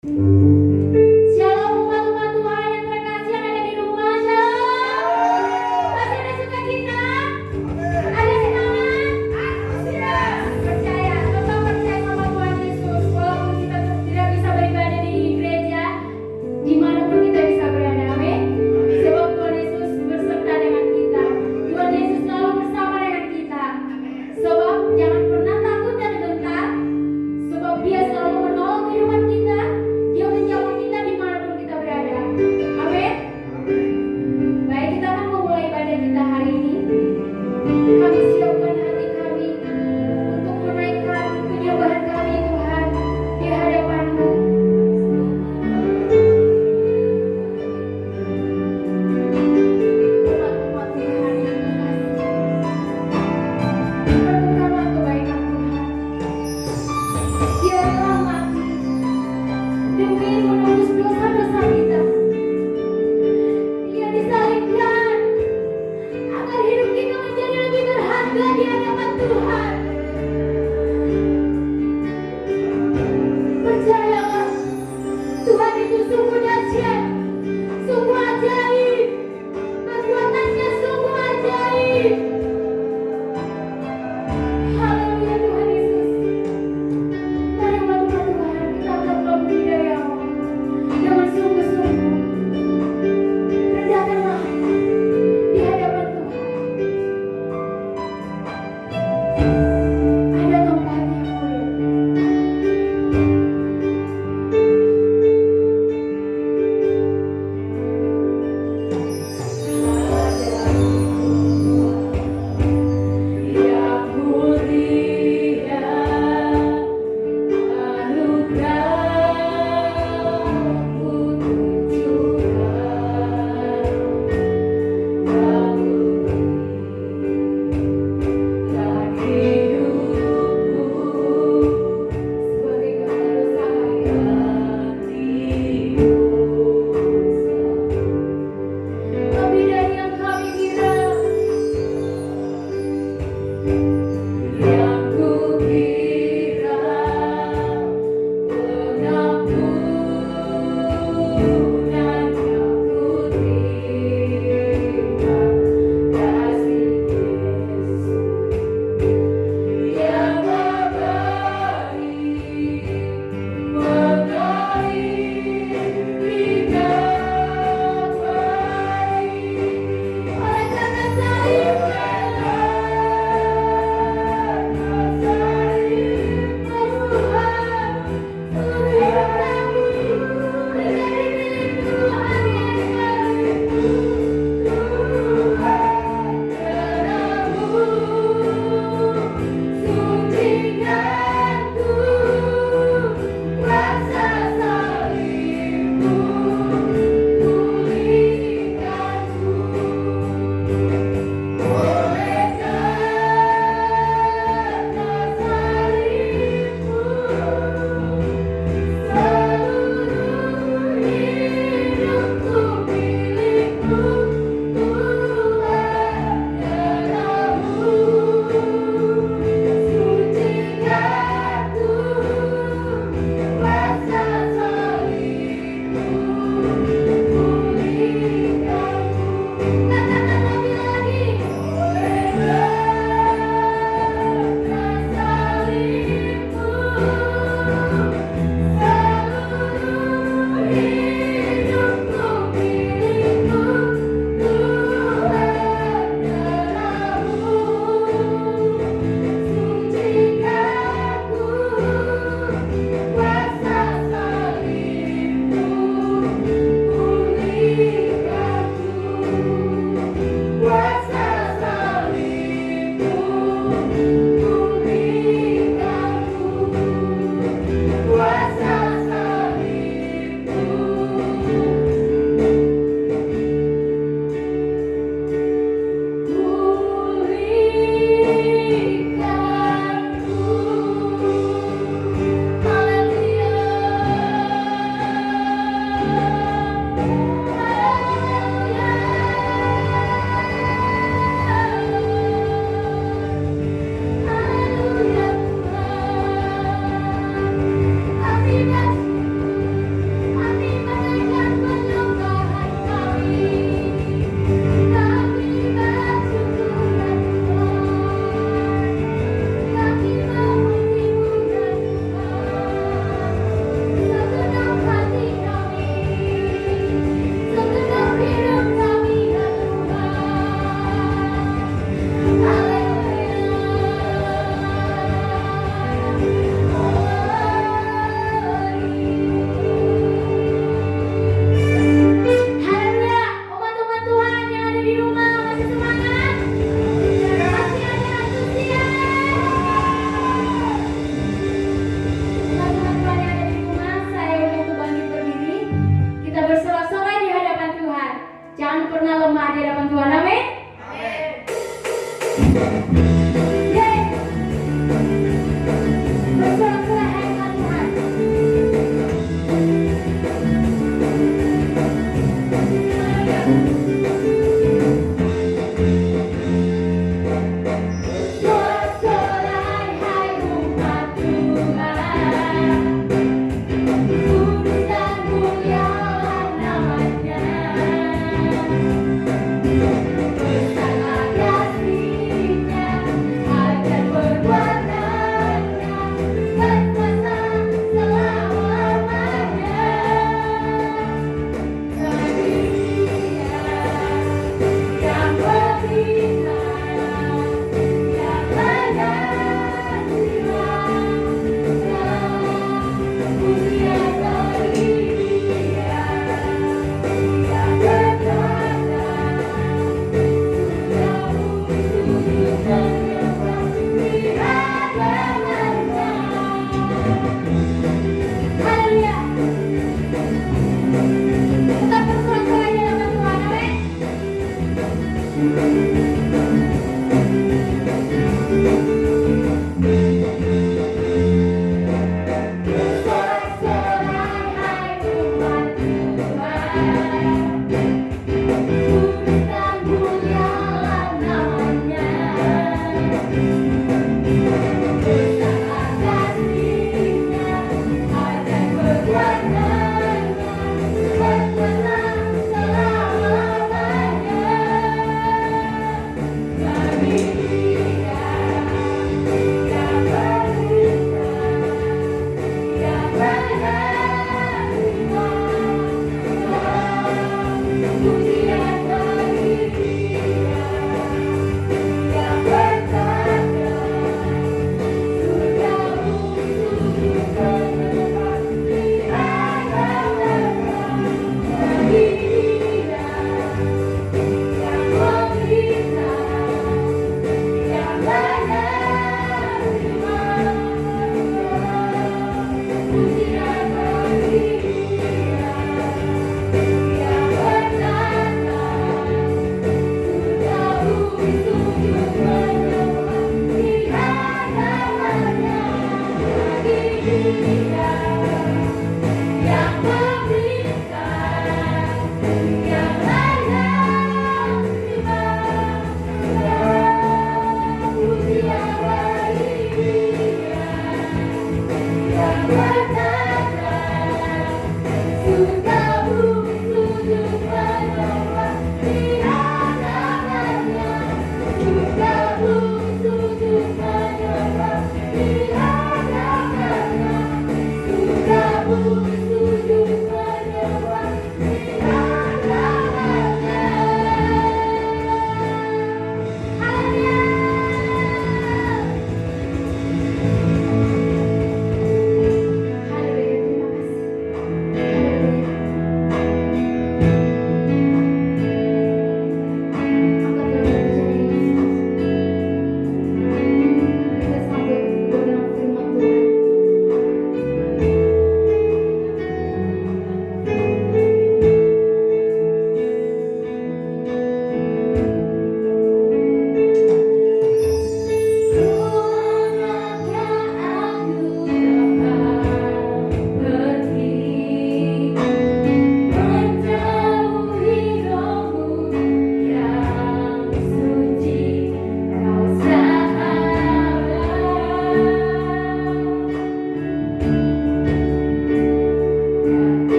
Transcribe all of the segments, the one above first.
Shalom umat-umat Tuhan yang terkasih yang ada di rumah. Shalom. Masih ada sukacita? Ada semangat? Percaya, tetap percaya sama Tuhan Yesus. Walaupun kita tidak bisa beribadah di gereja, dimanapun kita bisa berada. Amin. Sebab Tuhan Yesus berserta dengan kita. Tuhan Yesus selalu bersama dengan kita. Sebab jangan pernah takut dan gentar. Sebab Dia selalu menolong kehidupan kita. Dia menjawab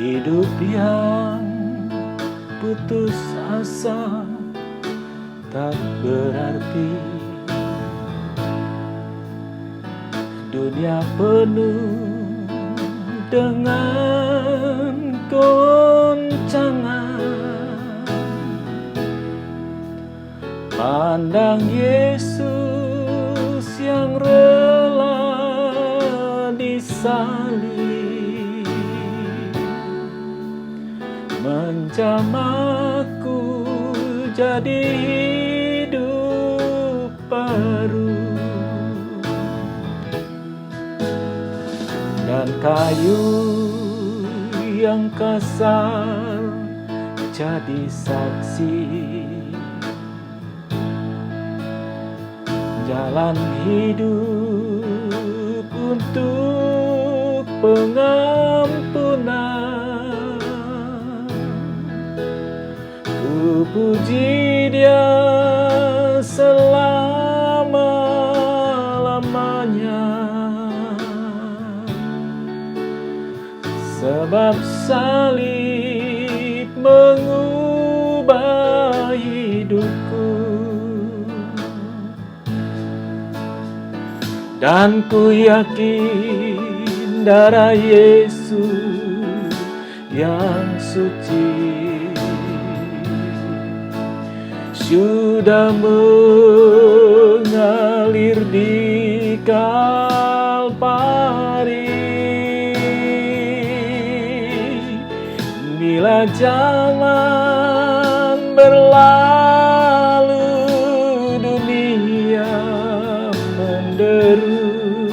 Hidup yang putus asa tak berarti. Dunia penuh dengan goncangan. Pandang Yesus yang rela disalib, menjamahku jadi hidup baru. Dan kayu yang kasar jadi saksi, jalan hidup untuk pengampunan. Ku puji Dia selama-lamanya. sebab salib mengubah hidupku, dan ku yakin darah Yesus yang suci sudah mengalir di Kalpari. Bila zaman berlalu, dunia menderu,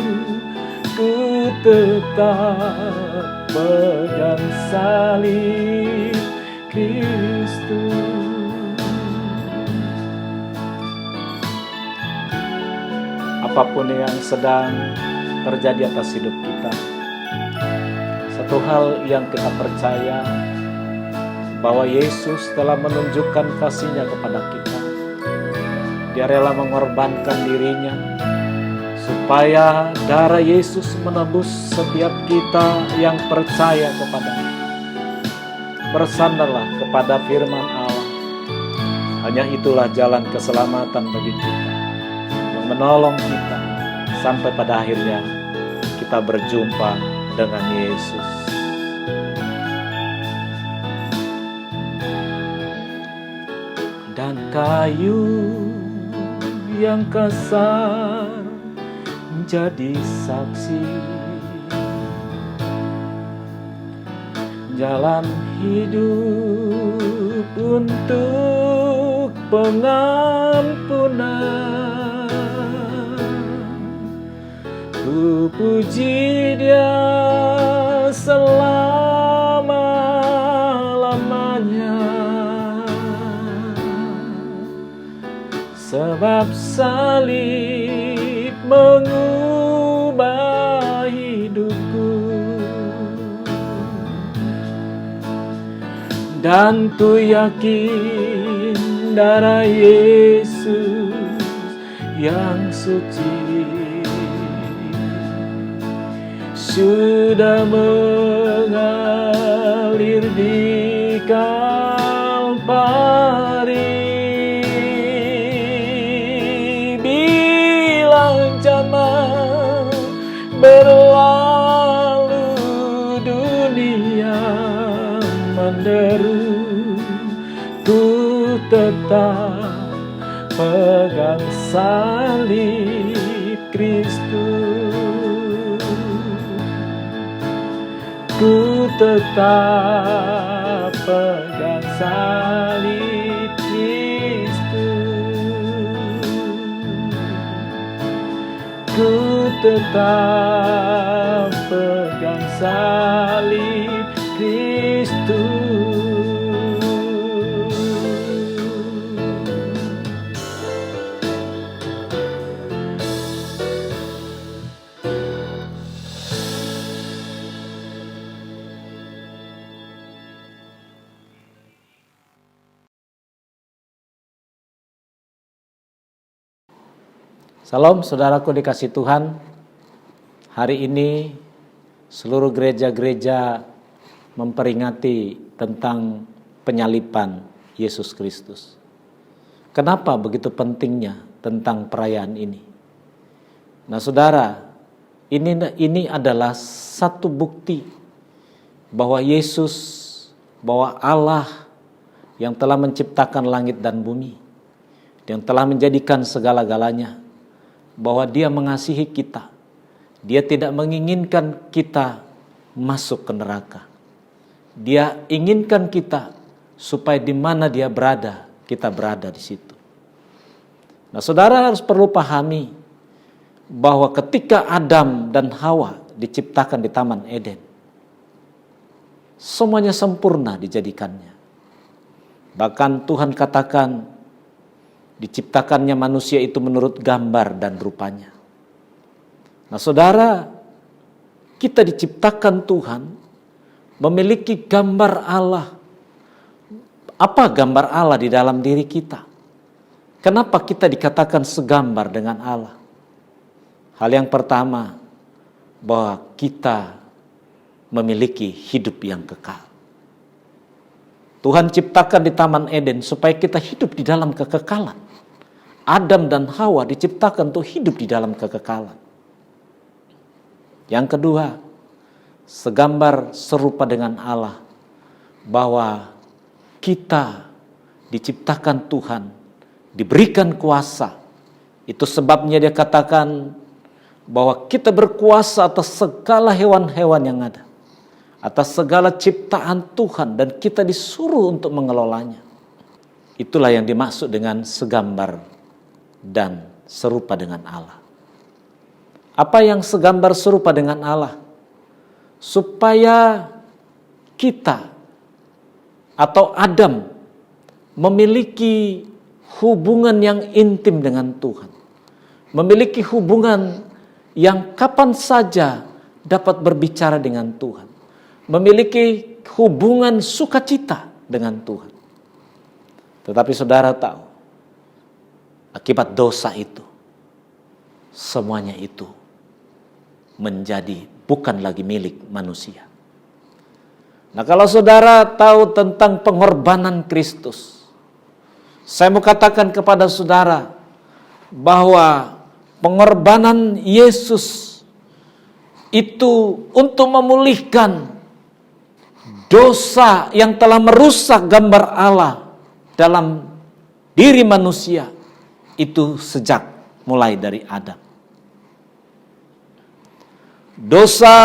ku tetap pegang salib Kristus. Apapun yang sedang terjadi atas hidup kita, satu hal yang kita percaya, bahwa Yesus telah menunjukkan kasih-Nya kepada kita. Dia rela mengorbankan dirinya supaya darah Yesus menebus setiap kita yang percaya kepada-Nya. Bersandarlah kepada firman Allah. Hanya itulah jalan keselamatan bagi kita, yang menolong kita sampai pada akhirnya kita berjumpa dengan Yesus. Dan kayu yang kasar menjadi saksi, jalan hidup untuk pengampunan. Ku puji Dia selama-lamanya, sebab salib mengubah hidupku, dan ku yakin darah Yesus yang suci sudah mengalir di Kalpari. Berlalu, dunia menderu, ku tetap pegang salib Kristus. Ku tetap pegang salib Kristus. Ku tetap pegang salib Kristus. Salam saudaraku dikasih Tuhan. Hari ini seluruh gereja-gereja memperingati tentang penyaliban Yesus Kristus. Kenapa begitu pentingnya tentang perayaan ini? Nah saudara, ini adalah satu bukti bahwa Yesus, bahwa Allah yang telah menciptakan langit dan bumi, yang telah menjadikan segala-galanya, bahwa Dia mengasihi kita. Dia tidak menginginkan kita masuk ke neraka. Dia inginkan kita supaya di mana Dia berada, kita berada di situ. Nah, saudara harus perlu pahami bahwa ketika Adam dan Hawa diciptakan di Taman Eden, semuanya sempurna dijadikannya. Bahkan Tuhan katakan, diciptakannya manusia itu menurut gambar dan rupanya. Nah saudara, kita diciptakan Tuhan memiliki gambar Allah. Apa gambar Allah di dalam diri kita? Kenapa kita dikatakan segambar dengan Allah? Hal yang pertama, bahwa kita memiliki hidup yang kekal. Tuhan ciptakan di Taman Eden supaya kita hidup di dalam kekekalan. Adam dan Hawa diciptakan untuk hidup di dalam kekekalan. Yang kedua, segambar serupa dengan Allah, bahwa kita diciptakan Tuhan, diberikan kuasa. Itu sebabnya dia katakan bahwa kita berkuasa atas segala hewan-hewan yang ada, atas segala ciptaan Tuhan, dan kita disuruh untuk mengelolanya. Itulah yang dimaksud dengan segambar dan serupa dengan Allah. Apa yang segambar serupa dengan Allah? Supaya kita atau Adam memiliki hubungan yang intim dengan Tuhan. Memiliki hubungan yang kapan saja dapat berbicara dengan Tuhan. Memiliki hubungan sukacita dengan Tuhan. Tetapi saudara tahu, akibat dosa itu, semuanya itu menjadi bukan lagi milik manusia. Nah, kalau saudara tahu tentang pengorbanan Kristus, saya mau katakan kepada saudara bahwa pengorbanan Yesus itu untuk memulihkan dosa yang telah merusak gambar Allah dalam diri manusia itu sejak mulai dari Adam. Dosa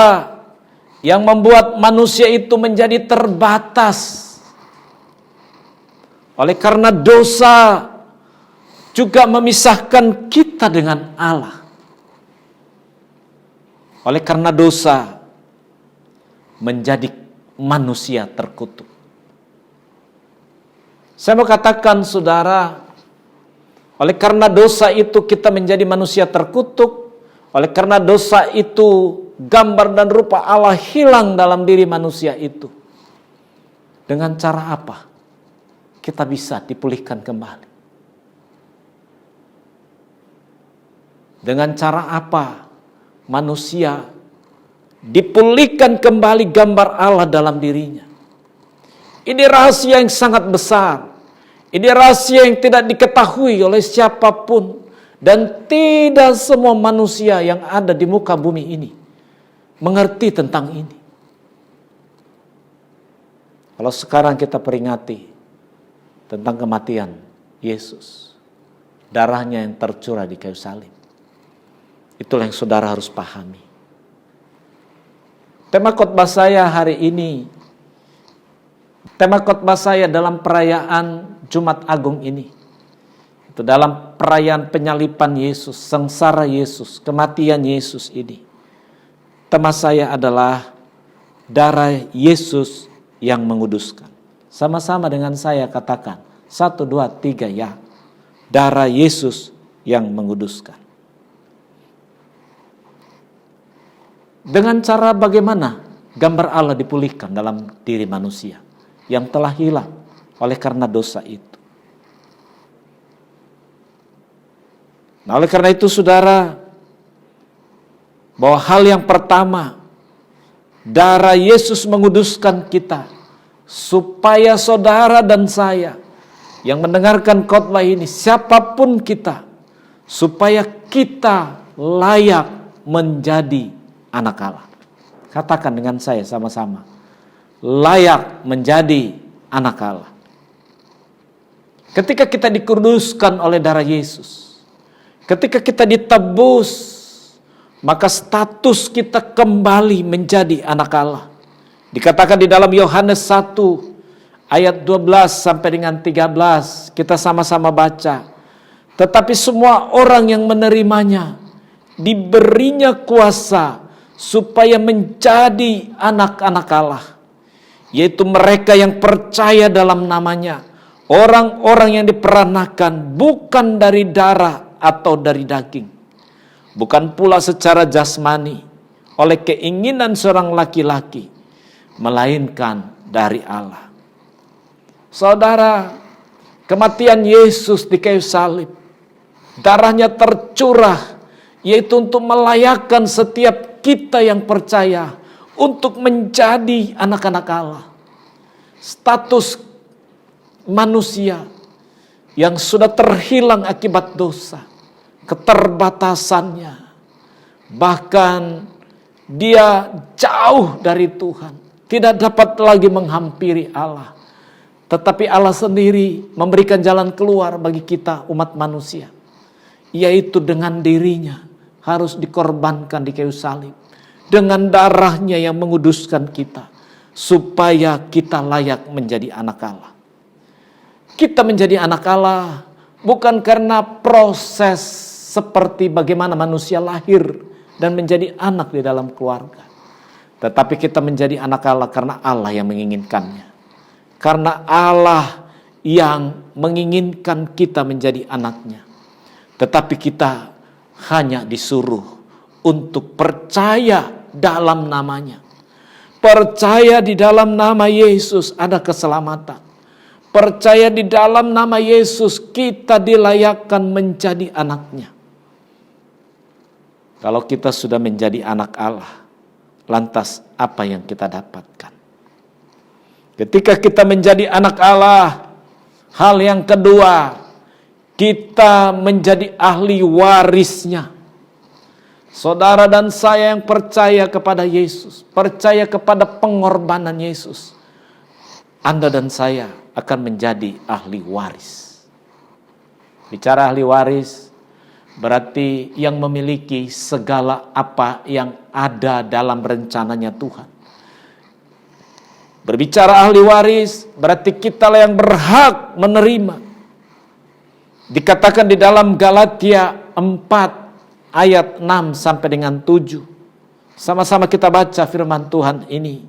yang membuat manusia itu menjadi terbatas. Oleh karena dosa juga memisahkan kita dengan Allah. Oleh karena dosa menjadi manusia terkutuk. Saya mau katakan saudara, oleh karena dosa itu kita menjadi manusia terkutuk. Oleh karena dosa itu gambar dan rupa Allah hilang dalam diri manusia itu. Dengan cara apa kita bisa dipulihkan kembali? Dengan cara apa manusia dipulihkan kembali gambar Allah dalam dirinya? Ini rahasia yang sangat besar. Ini rahasia yang tidak diketahui oleh siapapun. Dan tidak semua manusia yang ada di muka bumi ini mengerti tentang ini. Kalau sekarang kita peringati tentang kematian Yesus, darahnya yang tercurah di kayu salib, itulah yang saudara harus pahami. Tema khotbah saya hari ini, tema khotbah saya dalam perayaan Jumat Agung ini, itu dalam perayaan penyaliban Yesus, sengsara Yesus, kematian Yesus ini. Tema saya adalah darah Yesus yang menguduskan. Sama-sama dengan saya katakan, 1, 2, 3 ya. Darah Yesus yang menguduskan. Dengan cara bagaimana gambar Allah dipulihkan dalam diri manusia yang telah hilang oleh karena dosa itu. Nah, oleh karena itu saudara, bahwa hal yang pertama, darah Yesus menguduskan kita, supaya saudara dan saya yang mendengarkan khotbah ini, siapapun kita, supaya kita layak menjadi anak Allah. Katakan dengan saya sama-sama, layak menjadi anak Allah. Ketika kita dikuduskan oleh darah Yesus, ketika kita ditebus, maka status kita kembali menjadi anak Allah. Dikatakan di dalam Yohanes 1 ayat 12 sampai dengan 13, kita sama-sama baca. Tetapi semua orang yang menerimanya diberinya kuasa supaya menjadi anak-anak Allah, yaitu mereka yang percaya dalam namanya. Orang-orang yang diperanakan bukan dari darah atau dari daging, bukan pula secara jasmani oleh keinginan seorang laki-laki, melainkan dari Allah. Saudara, kematian Yesus di kayu salib, darahnya tercurah, yaitu untuk melayakkan setiap kita yang percaya untuk menjadi anak-anak Allah. Status manusia yang sudah terhilang akibat dosa, keterbatasannya, bahkan dia jauh dari Tuhan, tidak dapat lagi menghampiri Allah. Tetapi Allah sendiri memberikan jalan keluar bagi kita umat manusia, yaitu dengan dirinya harus dikorbankan di kayu salib, dengan darahnya yang menguduskan kita, supaya kita layak menjadi anak Allah. Kita menjadi anak Allah bukan karena proses seperti bagaimana manusia lahir dan menjadi anak di dalam keluarga, tetapi kita menjadi anak Allah karena Allah yang menginginkannya. Karena Allah yang menginginkan kita menjadi anaknya. Tetapi kita hanya disuruh untuk percaya dalam namanya. Percaya di dalam nama Yesus ada keselamatan. Percaya di dalam nama Yesus kita dilayakkan menjadi anaknya. Kalau kita sudah menjadi anak Allah, lantas apa yang kita dapatkan? Ketika kita menjadi anak Allah, hal yang kedua, kita menjadi ahli warisnya. Saudara dan saya yang percaya kepada Yesus, percaya kepada pengorbanan Yesus, Anda dan saya akan menjadi ahli waris. Bicara ahli waris, berarti yang memiliki segala apa yang ada dalam rencananya Tuhan. Berbicara ahli waris, berarti kitalah yang berhak menerima. Dikatakan di dalam Galatia 4 ayat 6 sampai dengan 7. Sama-sama kita baca firman Tuhan ini.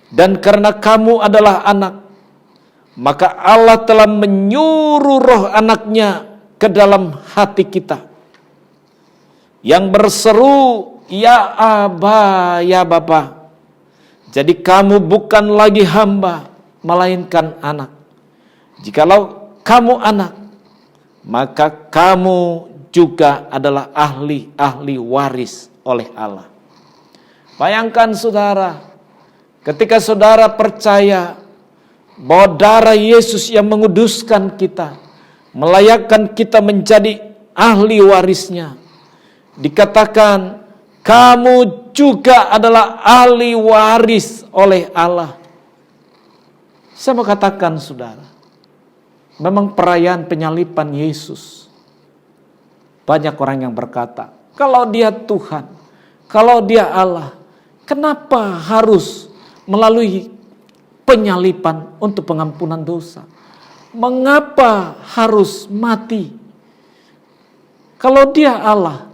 Dan karena kamu adalah anak, maka Allah telah menyuruh roh anaknya ke dalam hati kita, yang berseru, ya Aba, ya Bapa. Jadi kamu bukan lagi hamba, melainkan anak. Jikalau kamu anak, maka kamu juga adalah ahli waris oleh Allah. Bayangkan saudara, ketika saudara percaya bahwa darah Yesus yang menguduskan kita, melayakkan kita menjadi ahli warisnya. Dikatakan, kamu juga adalah ahli waris oleh Allah. Saya mau katakan saudara, memang perayaan penyaliban Yesus, banyak orang yang berkata, kalau dia Tuhan, kalau dia Allah, kenapa harus melalui penyaliban untuk pengampunan dosa? Mengapa harus mati? Kalau dia Allah,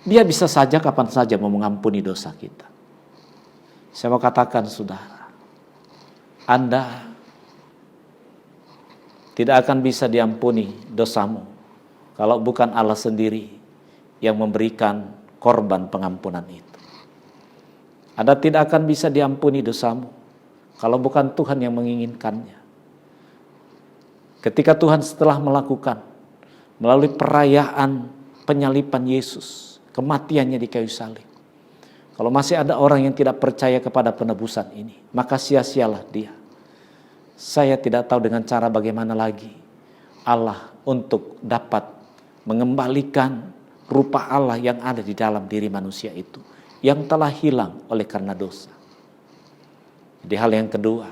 dia bisa saja kapan saja mau mengampuni dosa kita. Saya mau katakan saudara, Anda tidak akan bisa diampuni dosamu kalau bukan Allah sendiri yang memberikan korban pengampunan itu. Anda tidak akan bisa diampuni dosamu kalau bukan Tuhan yang menginginkannya. Ketika Tuhan setelah melakukan melalui perayaan penyaliban Yesus, kematiannya di kayu salib, kalau masih ada orang yang tidak percaya kepada penebusan ini, maka sia-sialah dia. Saya tidak tahu dengan cara bagaimana lagi Allah untuk dapat mengembalikan rupa Allah yang ada di dalam diri manusia itu, yang telah hilang oleh karena dosa. Jadi hal yang kedua,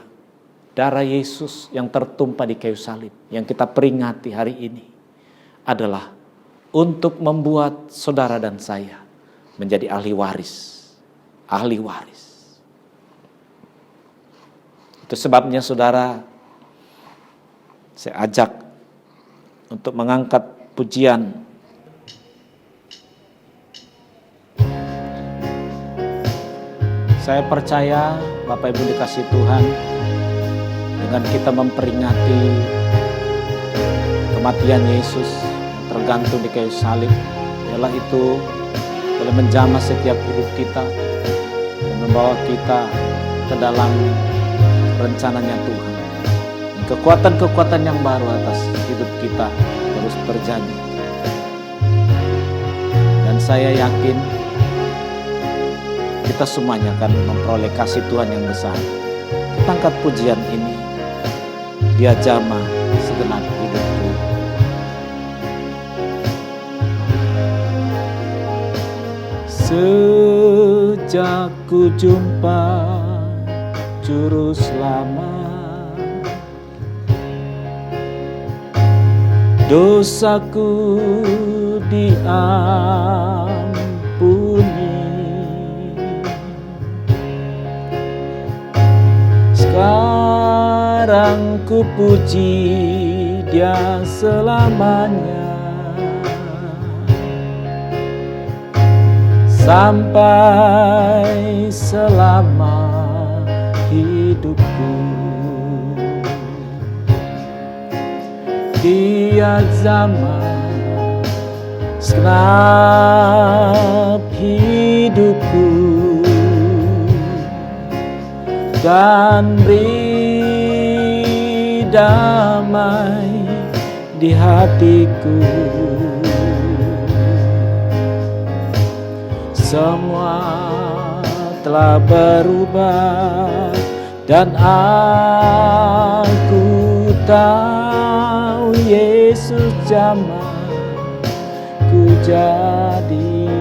darah Yesus yang tertumpah di kayu salib, yang kita peringati hari ini, adalah untuk membuat saudara dan saya menjadi ahli waris. Ahli waris. Itu sebabnya saudara, saya ajak untuk mengangkat pujian. Saya percaya Bapak Ibu dikasih Tuhan, dengan kita memperingati kematian Yesus tergantung di kayu salib, ialah itu boleh menjamah setiap hidup kita dan membawa kita ke dalam rencananya Tuhan. Kekuatan-kekuatan yang baru atas hidup kita terus terjadi. Dan saya yakin kita semuanya akan memperoleh kasih Tuhan yang besar. Kita angkat pujian ini. Dia jamah segenap hidupku. Sejak ku jumpa Juru Selamat, dosaku diampuni. Sekarang ku puji Dia selamanya, sampai selama hidupku. Dia zaman segenap hidupku dan beri damai di hatiku. Semua telah berubah dan aku tahu Yesus jamah ku jadi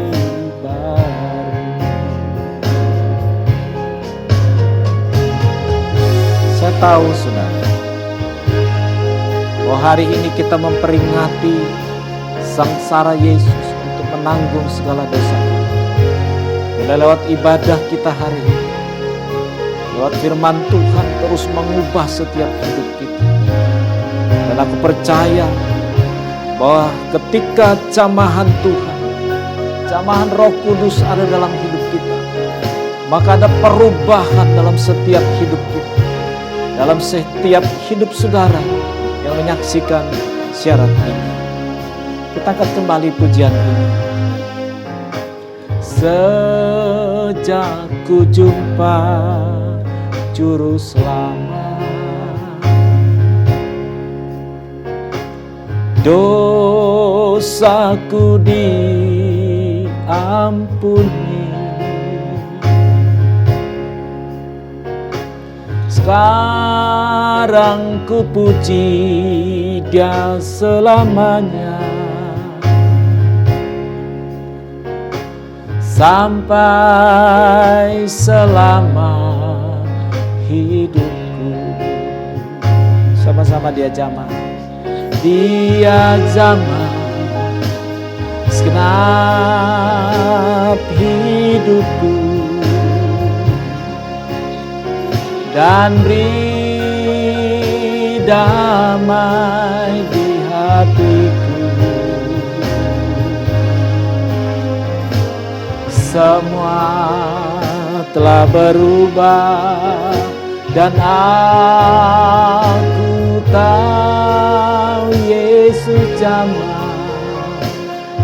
baru. Saya tahu saudara, bahwa hari ini kita memperingati sangsara Yesus untuk menanggung segala dosa kita. Lewat ibadah kita hari ini, lewat firman Tuhan terus mengubah setiap hidup kita. Dan aku percaya bahwa ketika jamahan Tuhan, jamahan Roh Kudus ada dalam hidup kita, maka ada perubahan dalam setiap hidup kita, dalam setiap hidup saudara yang menyaksikan siaran ini. Kita akan kembali pujian ini. Sejak ku jumpa Juru Selamat, dosaku diampuni. Sekarang ku puji Dia selamanya, sampai selama hidupku. Sama-sama Dia jamah. Dia jamah segenap hidupku dan beri damai di hatiku. Semua telah berubah dan aku tahu Yesus jamah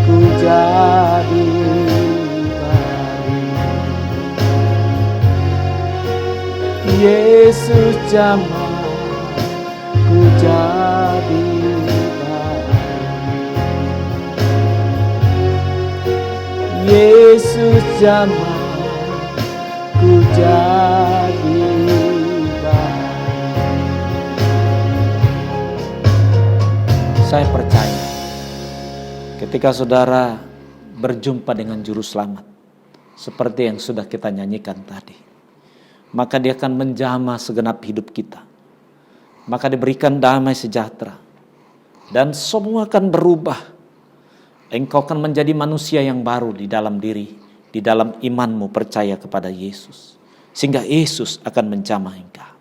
ku jadi baru. Yesus jamah ku jadi baru. Yesus jamah ku jadi baru. Saya percaya ketika saudara berjumpa dengan Juru Selamat seperti yang sudah kita nyanyikan tadi, maka Dia akan menjamah segenap hidup kita, maka diberikan damai sejahtera dan semua akan berubah. Engkau akan menjadi manusia yang baru di dalam diri, di dalam imanmu percaya kepada Yesus, sehingga Yesus akan menjamah engkau.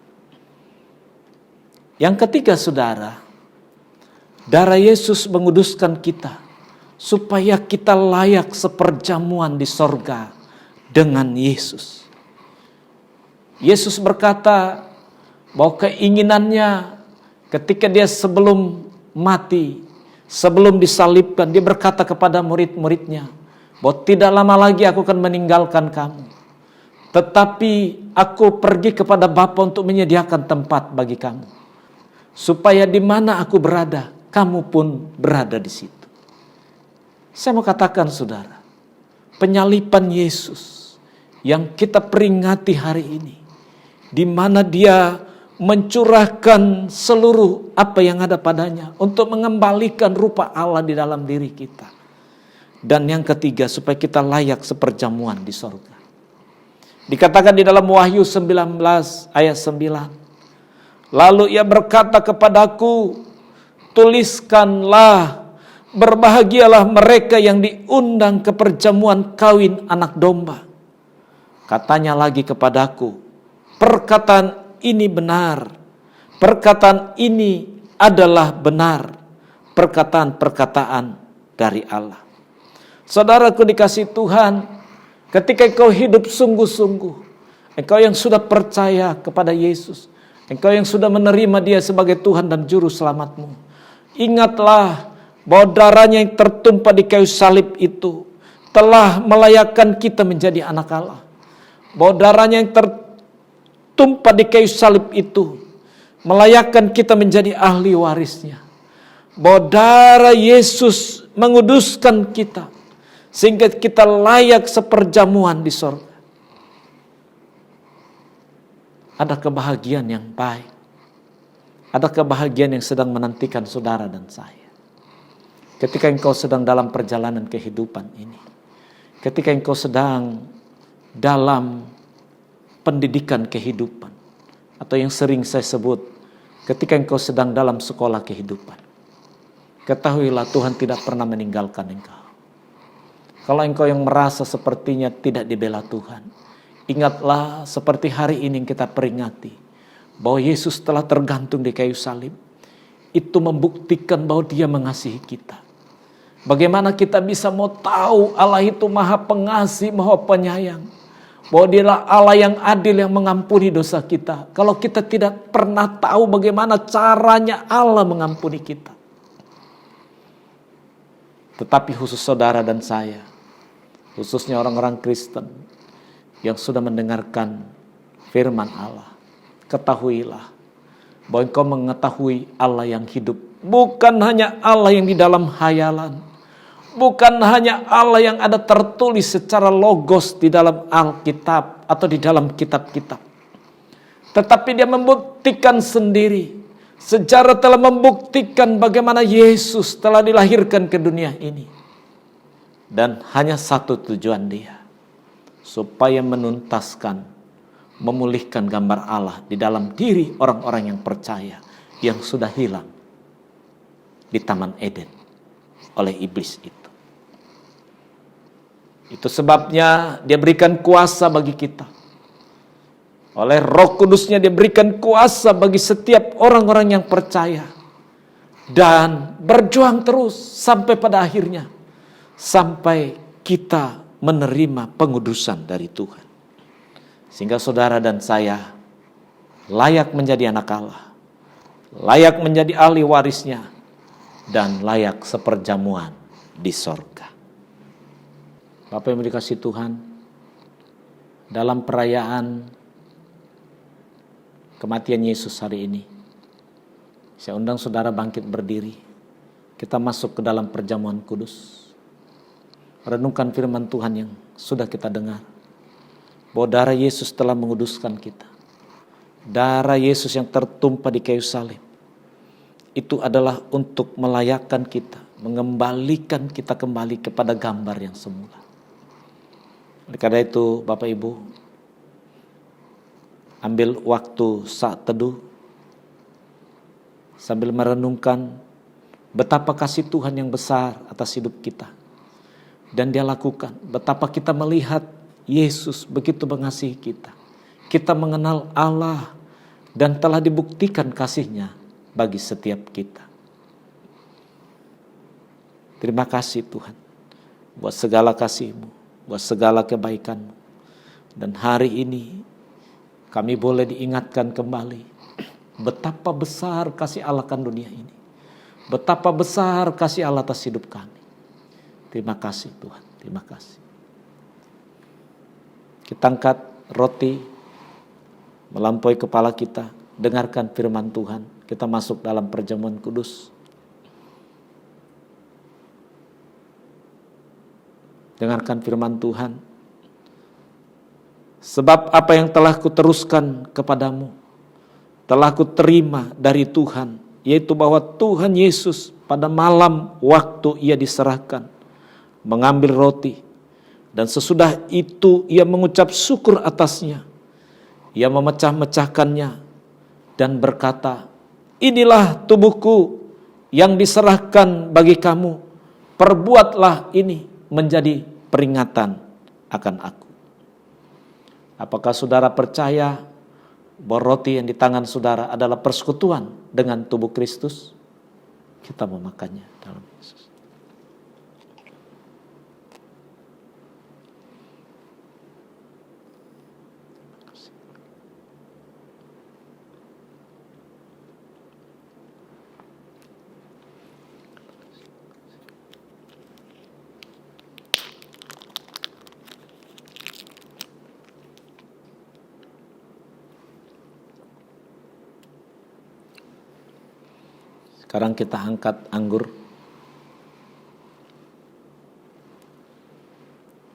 Yang ketiga saudara, darah Yesus menguduskan kita supaya kita layak seperjamuan di sorga dengan Yesus. Yesus berkata bahwa keinginannya ketika Dia sebelum mati, sebelum disalibkan, Dia berkata kepada murid-muridnya bahwa tidak lama lagi aku akan meninggalkan kamu, tetapi aku pergi kepada Bapa untuk menyediakan tempat bagi kamu, supaya di mana aku berada, kamu pun berada di situ. Saya mau katakan saudara, penyaliban Yesus yang kita peringati hari ini, di mana Dia mencurahkan seluruh apa yang ada padanya untuk mengembalikan rupa Allah di dalam diri kita. Dan yang ketiga, supaya kita layak seperjamuan di sorga. Dikatakan di dalam Wahyu 19 ayat 9. Lalu Ia berkata kepadaku, tuliskanlah, berbahagialah mereka yang diundang ke perjamuan kawin anak domba. Katanya lagi kepadaku, perkataan ini benar, perkataan ini adalah benar, perkataan-perkataan dari Allah. Saudaraku dikasih Tuhan, ketika engkau hidup sungguh-sungguh, engkau yang sudah percaya kepada Yesus, engkau yang sudah menerima Dia sebagai Tuhan dan Juru Selamatmu, ingatlah bahwa darahnya yang tertumpah di kayu salib itu telah melayakkan kita menjadi anak Allah. Bahwa darahnya yang tertumpah di kayu salib itu melayakkan kita menjadi ahli warisnya. Bahwa darah Yesus menguduskan kita sehingga kita layak seperjamuan di sorga. Ada kebahagiaan yang baik. Ada kebahagiaan yang sedang menantikan saudara dan saya. Ketika engkau sedang dalam perjalanan kehidupan ini. Ketika engkau sedang dalam pendidikan kehidupan. Atau yang sering saya sebut, ketika engkau sedang dalam sekolah kehidupan. Ketahuilah Tuhan tidak pernah meninggalkan engkau. Kalau engkau yang merasa sepertinya tidak dibela Tuhan, ingatlah seperti hari ini yang kita peringati, bahwa Yesus telah tergantung di kayu salib. Itu membuktikan bahwa Dia mengasihi kita. Bagaimana kita bisa mau tahu Allah itu maha pengasih, maha penyayang. Bahwa Dialah Allah yang adil yang mengampuni dosa kita. Kalau kita tidak pernah tahu bagaimana caranya Allah mengampuni kita. Tetapi khusus saudara dan saya, khususnya orang-orang Kristen yang sudah mendengarkan firman Allah, ketahuilah bahwa engkau mengetahui Allah yang hidup. Bukan hanya Allah yang di dalam hayalan. Bukan hanya Allah yang ada tertulis secara logos di dalam Alkitab atau di dalam kitab-kitab. Tetapi Dia membuktikan sendiri. Sejarah telah membuktikan bagaimana Yesus telah dilahirkan ke dunia ini. Dan hanya satu tujuan Dia. Supaya menuntaskan, memulihkan gambar Allah di dalam diri orang-orang yang percaya. Yang sudah hilang di Taman Eden oleh iblis itu. Itu sebabnya Dia berikan kuasa bagi kita. Oleh Roh Kudusnya Dia berikan kuasa bagi setiap orang-orang yang percaya. Dan berjuang terus sampai pada akhirnya. Sampai kita menerima pengudusan dari Tuhan. Sehingga saudara dan saya layak menjadi anak Allah. Layak menjadi ahli warisnya. Dan layak seperjamuan di sorga. Bapak yang dikasih Tuhan, dalam perayaan kematian Yesus hari ini, saya undang saudara bangkit berdiri. Kita masuk ke dalam perjamuan kudus. Renungkan firman Tuhan yang sudah kita dengar. Bahwa darah Yesus telah menguduskan kita. Darah Yesus yang tertumpah di kayu salib. Itu adalah untuk melayakkan kita, mengembalikan kita kembali kepada gambar yang semula. Oleh karena itu, Bapak Ibu, ambil waktu saat teduh sambil merenungkan betapa kasih Tuhan yang besar atas hidup kita. Dan Dia lakukan, betapa kita melihat Yesus begitu mengasihi kita. Kita mengenal Allah dan telah dibuktikan kasih-Nya bagi setiap kita. Terima kasih Tuhan buat segala kasih-Mu, buat segala kebaikan-Mu. Dan hari ini kami boleh diingatkan kembali betapa besar kasih Allah akan dunia ini. Betapa besar kasih Allah atas hidup kami. Terima kasih Tuhan, terima kasih. Kita angkat roti melampaui kepala kita, dengarkan firman Tuhan. Kita masuk dalam perjamuan kudus. Dengarkan firman Tuhan. Sebab apa yang telah kuteruskan kepadamu telah kuterima dari Tuhan, yaitu bahwa Tuhan Yesus pada malam waktu ia diserahkan mengambil roti, dan sesudah itu ia mengucap syukur atasnya. Ia memecah-mecahkannya dan berkata, inilah tubuhku yang diserahkan bagi kamu. Perbuatlah ini menjadi peringatan akan aku. Apakah saudara percaya bahwa roti yang di tangan saudara adalah persekutuan dengan tubuh Kristus? Kita memakannya dalam Yesus. Sekarang kita angkat anggur.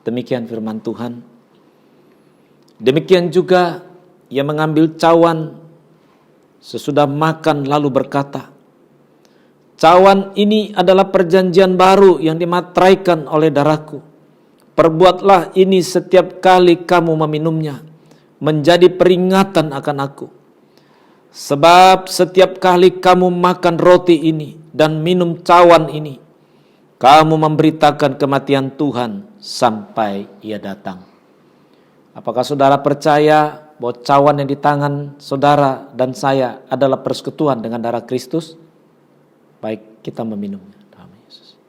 Demikian firman Tuhan. Demikian juga ia mengambil cawan sesudah makan lalu berkata, cawan ini adalah perjanjian baru yang dimateraikan oleh darahku. Perbuatlah ini setiap kali kamu meminumnya, menjadi peringatan akan aku. Sebab setiap kali kamu makan roti ini dan minum cawan ini, kamu memberitakan kematian Tuhan sampai ia datang. Apakah saudara percaya bahwa cawan yang di tangan saudara dan saya adalah persekutuan dengan darah Kristus? Baik, kita meminumnya. Dalam Yesus.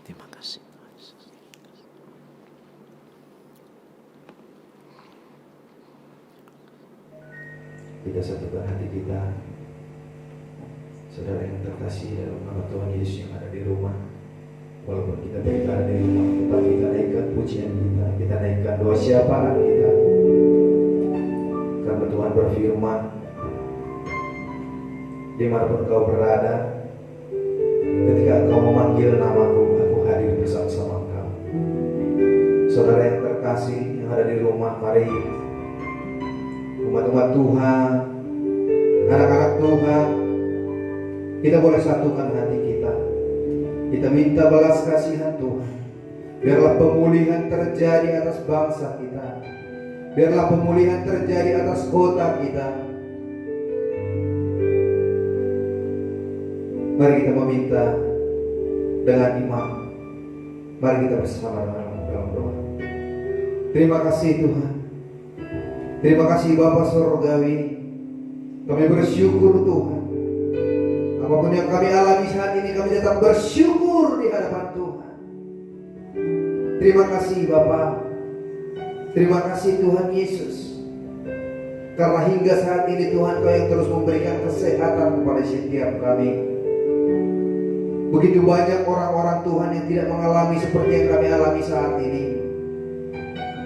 Terima kasih. Kita satukan hati kita, saudara yang terkasih dalam nama Tuhan Yesus yang ada di rumah. Walaupun kita berada di rumah, tetap kita naikkan pujian kita naikkan doa siapaan kita. Karena Tuhan berfirman, dimanapun kau berada, ketika kau memanggil namaku, aku hadir bersama-sama engkau. Saudara yang terkasih yang ada di rumah, mari umat-umat Tuhan, anak-anak Tuhan, kita boleh satukan hati kita. Kita minta belas kasihan Tuhan. Biarlah pemulihan terjadi atas bangsa kita. Biarlah pemulihan terjadi atas kota kita. Mari kita meminta dengan iman. Mari kita bersama dalam doa. Terima kasih Tuhan. Terima kasih Bapa Surgawi. Kami bersyukur Tuhan. Apapun yang kami alami saat ini, kami tetap bersyukur di hadapan Tuhan. Terima kasih Bapa. Terima kasih Tuhan Yesus. Karena hingga saat ini Tuhan Kau yang terus memberikan kesehatan kepada setiap kami. Begitu banyak orang-orang Tuhan yang tidak mengalami seperti yang kami alami saat ini.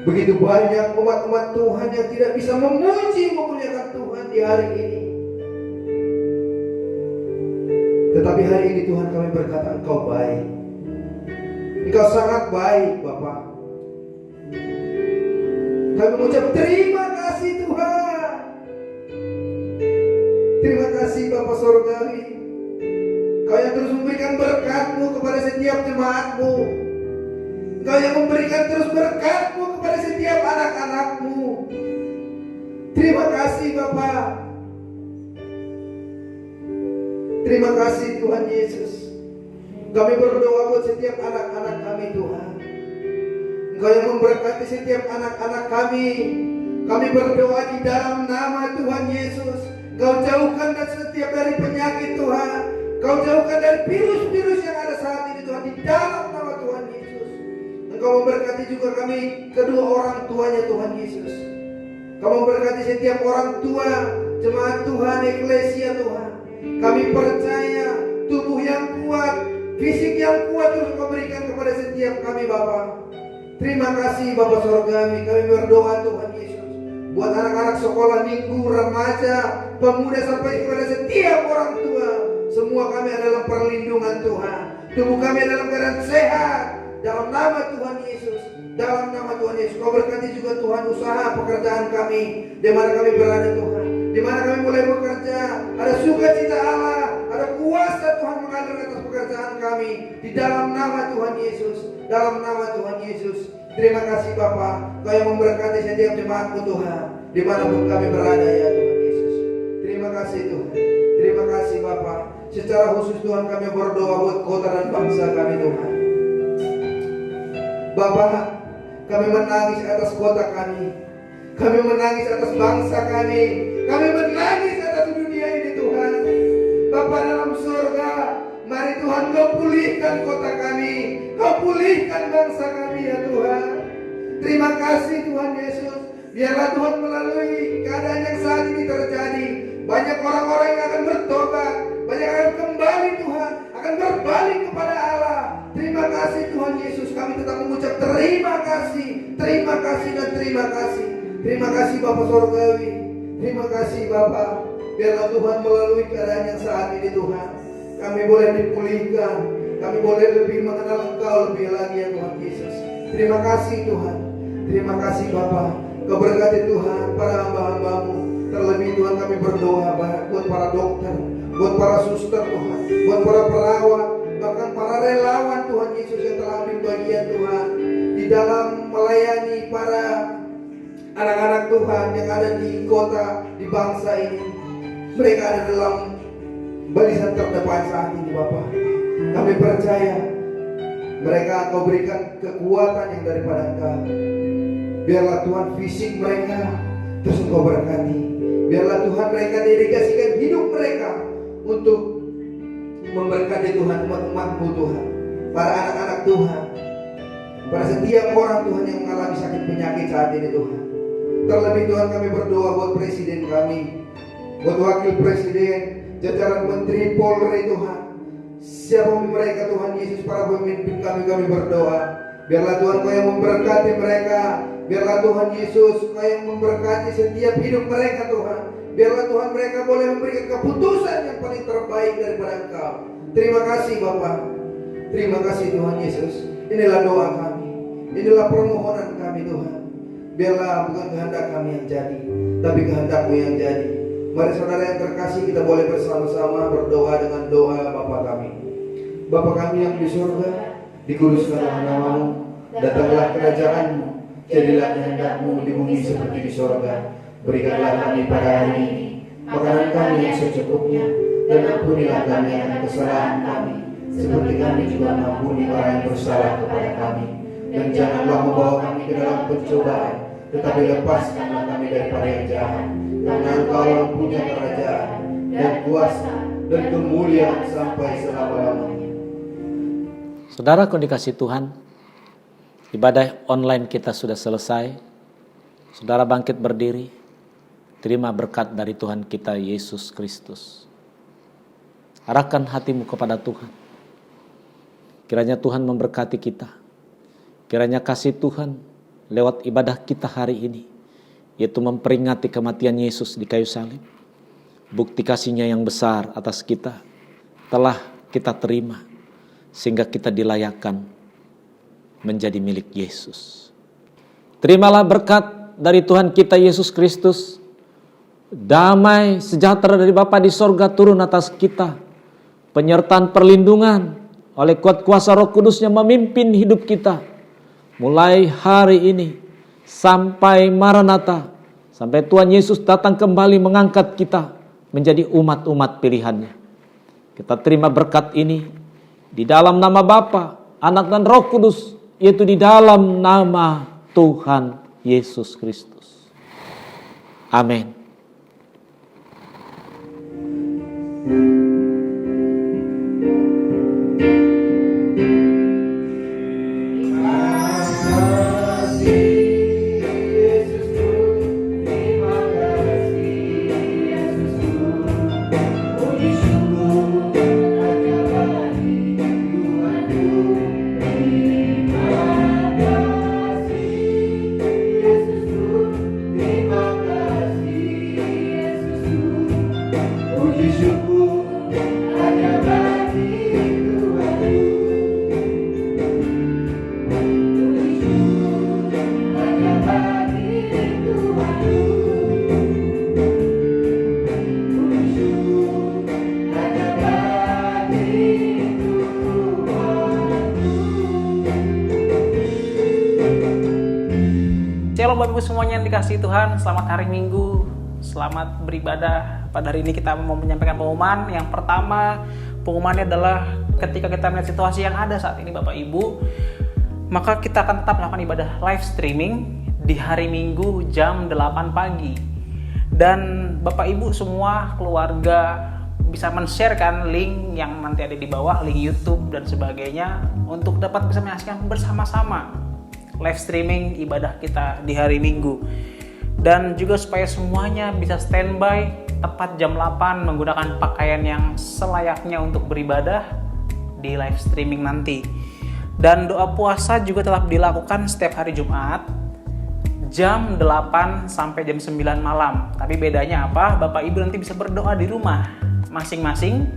Begitu banyak umat-umat Tuhan yang tidak bisa memuji memuliakan Tuhan di hari ini. Tetapi hari ini Tuhan kami berkata, Engkau baik. Engkau sangat baik Bapa. Kami mengucap terima kasih Tuhan. Terima kasih Bapa Surgawi. Kau yang terus memberikan berkat-Mu kepada setiap jemaat-Mu. Kau yang memberikan terus berkat-Mu kepada setiap anak-anak-Mu. Terima kasih Bapa. Terima kasih Tuhan Yesus. Kami berdoa buat setiap anak-anak kami Tuhan. Engkau yang memberkati setiap anak-anak kami. Kami berdoa di dalam nama Tuhan Yesus. Engkau jauhkan dari setiap dari penyakit Tuhan. Engkau jauhkan dari virus-virus yang ada saat ini Tuhan. Di dalam nama Tuhan Yesus. Engkau memberkati juga kami kedua orang tuanya Tuhan Yesus. Engkau memberkati setiap orang tua jemaat Tuhan, eklesia Tuhan. Kami percaya tubuh yang kuat, fisik yang kuat terus Kau berikan kepada setiap kami Bapa. Terima kasih Bapa Surgawi. Kami berdoa Tuhan Yesus buat anak-anak sekolah minggu, remaja, pemuda sampai kepada setiap orang tua. Semua kami adalah perlindungan Tuhan. Tubuh kami dalam keadaan sehat. Dalam nama Tuhan Yesus. Dalam nama Tuhan Yesus. Kau berkati juga Tuhan usaha pekerjaan kami. Di mana kami berada Tuhan. Di mana kami boleh bekerja. Ada sukacita Allah. Ada kuasa Tuhan mengalir atas pekerjaan kami. Di dalam nama Tuhan Yesus. Dalam nama Tuhan Yesus. Terima kasih Bapa. Kau yang memberkati setiap jemaatmu Tuhan. Dimanapun kami berada ya Tuhan Yesus. Terima kasih Tuhan. Terima kasih Bapa. Secara khusus Tuhan kami berdoa buat kota dan bangsa kami Tuhan. Bapak, kami menangis atas kota kami. Kami menangis atas bangsa kami. Kami menangis atas dunia ini Tuhan. Bapak dalam surga, mari Tuhan Kau pulihkan kota kami. Kau pulihkan bangsa kami ya Tuhan. Terima kasih Tuhan Yesus. Biarlah Tuhan melalui keadaan yang saat ini terjadi, banyak orang-orang yang akan bertobat. Banyak yang akan kembali Tuhan. Akan berbalik kepada Allah. Terima kasih Tuhan Yesus. Kami tetap mengucap terima kasih. Terima kasih dan terima kasih. Terima kasih Bapa Sorgawi. Terima kasih Bapa. Biarlah Tuhan melalui keadaan yang saat ini Tuhan, kami boleh dipulihkan. Kami boleh lebih mengenal Engkau lebih lagi ya Tuhan Yesus. Terima kasih Tuhan. Terima kasih Bapa. Kau berkati Tuhan para hamba-Hamba-Mu. Terlebih Tuhan kami berdoa buat para dokter, buat para suster Tuhan, buat para perawat, bahkan para relawan Tuhan Yesus yang telah ambil bagian Tuhan di dalam melayani para anak-anak Tuhan yang ada di kota, di bangsa ini. Mereka ada dalam barisan terdepan saat ini Bapak. Kami percaya mereka Engkau berikan kekuatan yang daripada Engkau. Biarlah Tuhan fisik mereka terus Engkau berkati. Biarlah Tuhan mereka dedikasikan hidup mereka untuk memberkati Tuhan umat-umat-Mu Tuhan, para anak-anak Tuhan, para setiap orang Tuhan yang mengalami sakit penyakit saat ini Tuhan. Terlebih Tuhan kami berdoa buat presiden kami, buat wakil presiden, jajaran menteri Polri Tuhan. Siapa mereka Tuhan Yesus, para pemimpin kami berdoa. Biarlah Tuhan Kau yang memberkati mereka. Biarlah Tuhan Yesus Kau yang memberkati setiap hidup mereka Tuhan. Biarlah Tuhan mereka boleh memberikan keputusan yang paling terbaik daripada Engkau. Terima kasih Bapa. Terima kasih Tuhan Yesus. Inilah doa kami. Inilah permohonan kami Tuhan. Biarlah bukan kehendak kami yang jadi, tapi kehendak-Mu yang jadi. Mari saudara yang terkasih, kita boleh bersama-sama berdoa dengan doa Bapa kami. Bapa kami yang di surga, dikuduskanlah nama-Mu, datanglah kerajaan-Mu, jadilah kehendak-Mu di bumi seperti di surga. Berikanlah kami pada hari ini makanan kami yang secukupnya, dan ampunilah kami akan kesalahan kami, seperti kami juga mengampuni orang yang bersalah kepada kami. Dan janganlah membawa kami ke dalam pencobaan, tetapi lepaskanlah kami daripada yang jahat. Karena Engkau yang punya kerajaan dan kuasa dan kemuliaan sampai selama-lamanya. Saudaraku dikasih Tuhan, ibadah online kita sudah selesai. Saudara bangkit berdiri, terima berkat dari Tuhan kita Yesus Kristus. Arahkan hatimu kepada Tuhan. Kiranya Tuhan memberkati kita. Kiranya kasih Tuhan lewat ibadah kita hari ini, yaitu memperingati kematian Yesus di kayu salib. Bukti kasih-Nya yang besar atas kita telah kita terima, sehingga kita dilayakkan menjadi milik Yesus. Terimalah berkat dari Tuhan kita Yesus Kristus. Damai sejahtera dari Bapa di sorga turun atas kita. Penyertaan perlindungan oleh kuat kuasa Roh Kudus-Nya memimpin hidup kita. Mulai hari ini sampai Maranatha, sampai Tuhan Yesus datang kembali mengangkat kita menjadi umat-umat pilihan-Nya. Kita terima berkat ini di dalam nama Bapa, Anak dan Roh Kudus, yaitu di dalam nama Tuhan Yesus Kristus. Amin. Terima kasih Bapak Ibu semuanya yang dikasihi Tuhan, selamat hari Minggu, selamat beribadah. Pada hari ini kita mau menyampaikan pengumuman. Yang pertama, pengumumannya adalah ketika kita melihat situasi yang ada saat ini Bapak Ibu, maka kita akan tetap melakukan ibadah live streaming di hari Minggu jam 8 pagi. Dan Bapak Ibu semua keluarga bisa men-sharekan link yang nanti ada di bawah, link YouTube dan sebagainya, untuk dapat bisa menyaksikan bersama-sama live streaming ibadah kita di hari Minggu. Dan juga supaya semuanya bisa standby tepat jam 8 menggunakan pakaian yang selayaknya untuk beribadah di live streaming nanti. Dan doa puasa juga tetap dilakukan setiap hari Jumat jam 8 sampai jam 9 malam. Tapi bedanya apa? Bapak Ibu nanti bisa berdoa di rumah masing-masing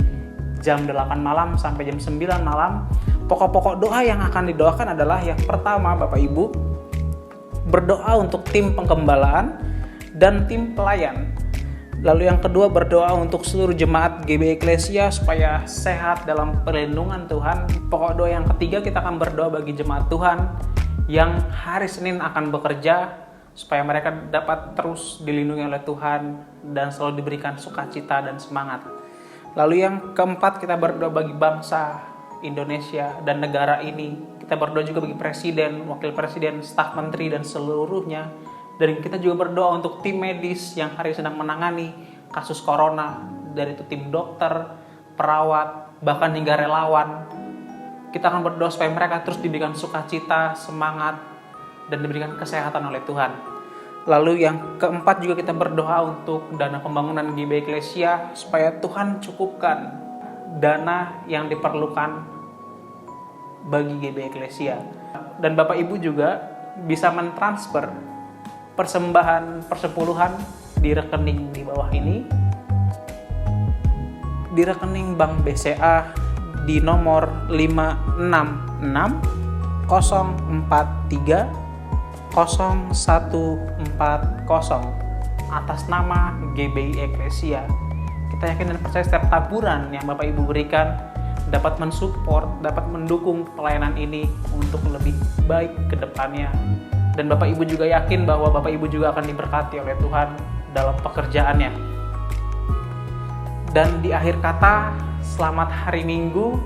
jam 8 malam sampai jam 9 malam. Pokok-pokok doa yang akan didoakan adalah yang pertama Bapak Ibu, berdoa untuk tim penggembalaan dan tim pelayan. Lalu yang kedua berdoa untuk seluruh jemaat GB Eklesia supaya sehat dalam perlindungan Tuhan. Pokok doa yang ketiga kita akan berdoa bagi jemaat Tuhan yang hari Senin akan bekerja supaya mereka dapat terus dilindungi oleh Tuhan dan selalu diberikan sukacita dan semangat. Lalu yang keempat kita berdoa bagi bangsa Indonesia dan negara ini. Kita berdoa juga bagi presiden, wakil presiden, staf menteri dan seluruhnya. Dan kita juga berdoa untuk tim medis yang hari sedang menangani kasus corona, dari itu tim dokter, perawat, bahkan hingga relawan. Kita akan berdoa supaya mereka terus diberikan sukacita, semangat, dan diberikan kesehatan oleh Tuhan. Lalu yang keempat juga kita berdoa untuk dana pembangunan GB Eklesia supaya Tuhan cukupkan dana yang diperlukan bagi GB Eklesia. Dan Bapak Ibu juga bisa mentransfer persembahan persepuluhan di rekening di bawah ini, di rekening Bank BCA di nomor 566 043 0140 atas nama GBI Eklesia. Kita yakin dan percaya setiap taburan yang Bapak Ibu berikan dapat mensupport, dapat mendukung pelayanan ini untuk lebih baik ke depannya. Dan Bapak Ibu juga yakin bahwa Bapak Ibu juga akan diberkati oleh Tuhan dalam pekerjaannya. Dan di akhir kata, selamat hari Minggu,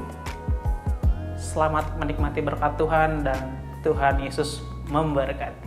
selamat menikmati berkat Tuhan, dan Tuhan Yesus memberkati.